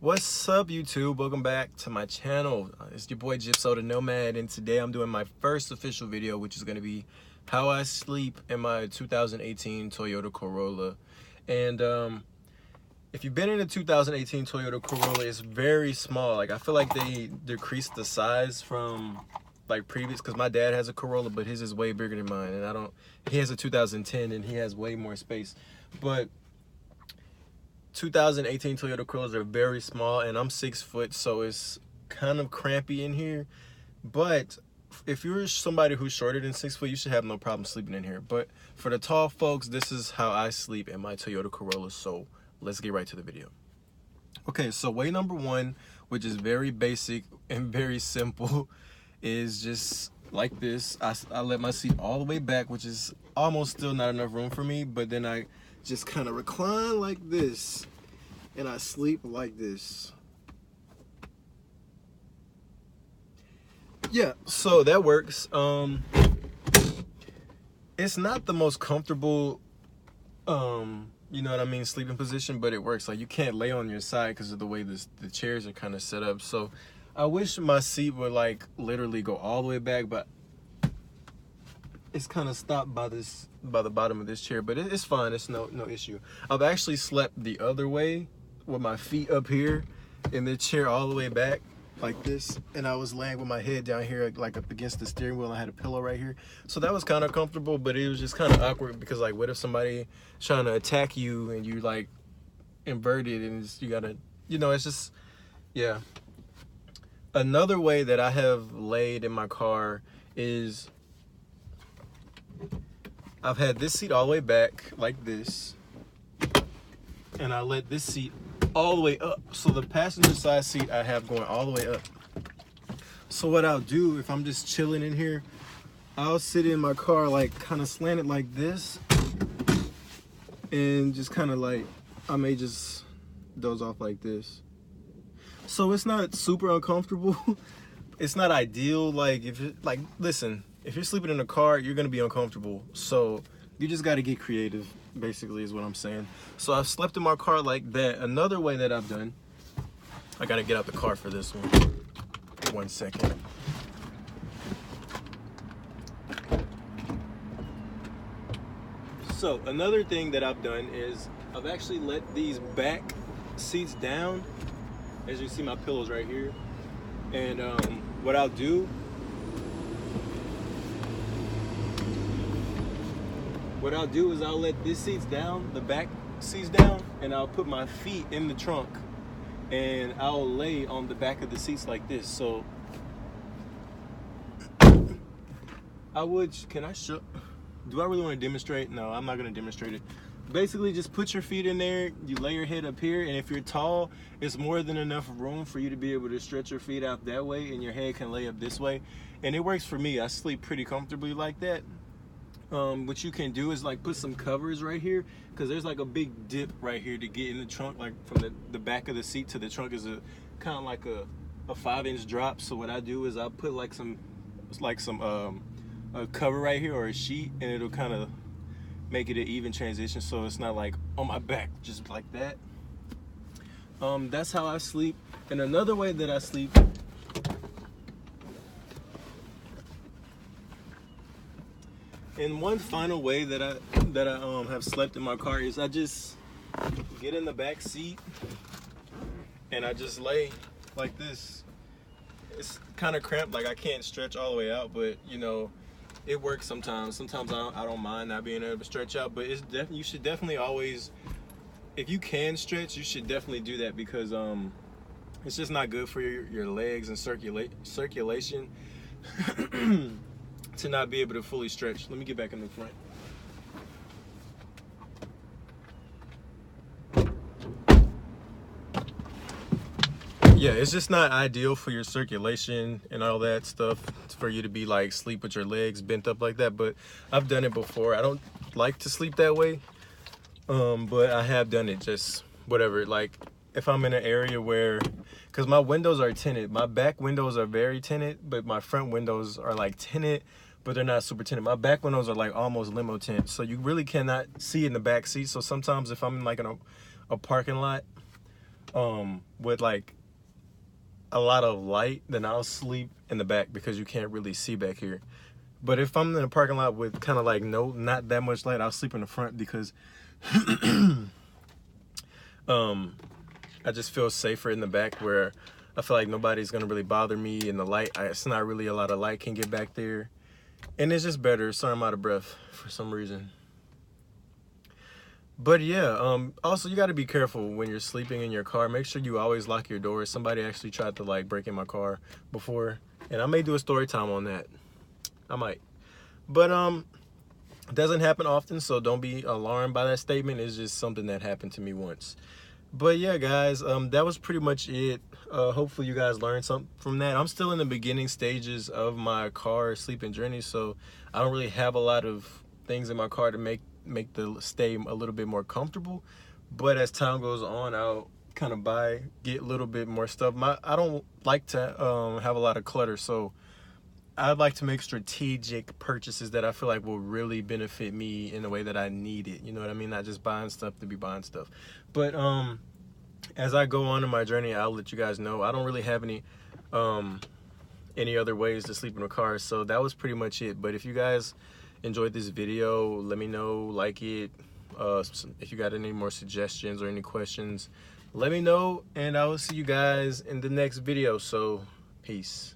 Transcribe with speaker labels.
Speaker 1: What's up, YouTube? Welcome back to my channel. It's your boy Gypso, the Nomad, and today I'm doing my first official video, which is going to be how I sleep in my 2018 Toyota Corolla. And if you've been in a 2018 Toyota Corolla, it's very small. Like, I feel like they decreased the size from like previous, because my dad has a Corolla, but his is way bigger than mine, and he has a 2010 and he has way more space. But 2018 Toyota Corollas are very small, and I'm 6 foot, so it's kind of crampy in here. But if you're somebody who's shorter than 6 foot, you should have no problem sleeping in here. But for the tall folks, this is how I sleep in my Toyota Corolla. So let's get right to the video. Okay, so way number one, which is very basic and very simple, is just like this. I let my seat all the way back, which is almost still not enough room for me, but then I just kind of recline like this and I sleep like this. Yeah, so that works. It's not the most comfortable you know what I mean, sleeping position, but it works. Like, you can't lay on your side because of the way the chairs are kind of set up. So I wish my seat would like literally go all the way back, but it's kind of stopped by the bottom of this chair, but it's fine. It's no issue. I've actually slept the other way with my feet up here in the chair all the way back like this, and I was laying with my head down here like up against the steering wheel. I had a pillow right here, so that was kind of comfortable, but it was just kind of awkward because, like, what if somebody trying to attack you and you like inverted and you gotta, you know, it's just, yeah. Another way that I have laid in my car is I've had this seat all the way back like this, and I let this seat all the way up. So the passenger side seat I have going all the way up. So what I'll do, if I'm just chilling in here, I'll sit in my car like kind of slanted like this, and just kind of like, I may just doze off like this. So it's not super uncomfortable. It's not ideal. Like, if you're like, listen, if you're sleeping in a car, you're gonna be uncomfortable. So you just gotta get creative, basically, is what I'm saying. So I've slept in my car like that. Another way that I've done, I gotta get out the car for this one. 1 second. So another thing that I've done is I've actually let these back seats down. As you see, my pillow's right here. And what I'll do is I'll let this seats down, the back seats down, and I'll put my feet in the trunk, and I'll lay on the back of the seats like this. So do I really want to demonstrate? No, I'm not going to demonstrate it. Basically, just put your feet in there, you lay your head up here, and if you're tall, it's more than enough room for you to be able to stretch your feet out that way, and your head can lay up this way. And it works for me. I sleep pretty comfortably like that. What you can do is like put some covers right here, because there's like a big dip right here to get in the trunk. Like, from the back of the seat to the trunk is a kind of like a 5-inch drop. So what I do is I'll put like a cover right here, or a sheet, and it'll kind of make it an even transition, so it's not like on my back just like that. That's how I sleep. And another way that I sleep, and one final way that I have slept in my car, is I just get in the back seat and I just lay like this. It's kind of cramped, like I can't stretch all the way out, but you know, it works sometimes. Sometimes I don't mind not being able to stretch out, but you should definitely always, if you can stretch, you should definitely do that, because it's just not good for your legs and circulation to not be able to fully stretch. Let me get back in the front. Yeah, it's just not ideal for your circulation and all that stuff, for you to be like sleep with your legs bent up like that. But I've done it before. I don't like to sleep that way, but I have done it. Just whatever. Like, if I'm in an area where, because my windows are tinted, my back windows are very tinted, but my front windows are like tinted, but they're not super tinted. My back windows are like almost limo tint, so you really cannot see in the back seat. So sometimes if I'm in like a parking lot, with like a lot of light, then I'll sleep in the back because you can't really see back here. But if I'm in a parking lot with kind of like not that much light, I'll sleep in the front because I just feel safer in the back, where I feel like nobody's gonna really bother me, and the light, it's not really a lot of light can get back there, and it's just better. Sorry, I'm out of breath for some reason. But yeah, also you got to be careful when you're sleeping in your car. Make sure you always lock your doors. Somebody actually tried to like break in my car before, and I may do a story time on that. I might. But it doesn't happen often, so don't be alarmed by that statement. It's just something that happened to me once. But yeah, guys, that was pretty much it. Hopefully you guys learned something from that. I'm still in the beginning stages of my car sleeping journey, so I don't really have a lot of things in my car to make the stay a little bit more comfortable. But as time goes on, I'll kind of get a little bit more stuff. I don't like to have a lot of clutter, so I'd like to make strategic purchases that I feel like will really benefit me in the way that I need it. You know what I mean? Not just buying stuff to be buying stuff. But as I go on in my journey, I'll let you guys know. I don't really have any other ways to sleep in a car. So that was pretty much it. But if you guys enjoyed this video, let me know, like it. If you got any more suggestions or any questions, let me know. And I will see you guys in the next video. So peace.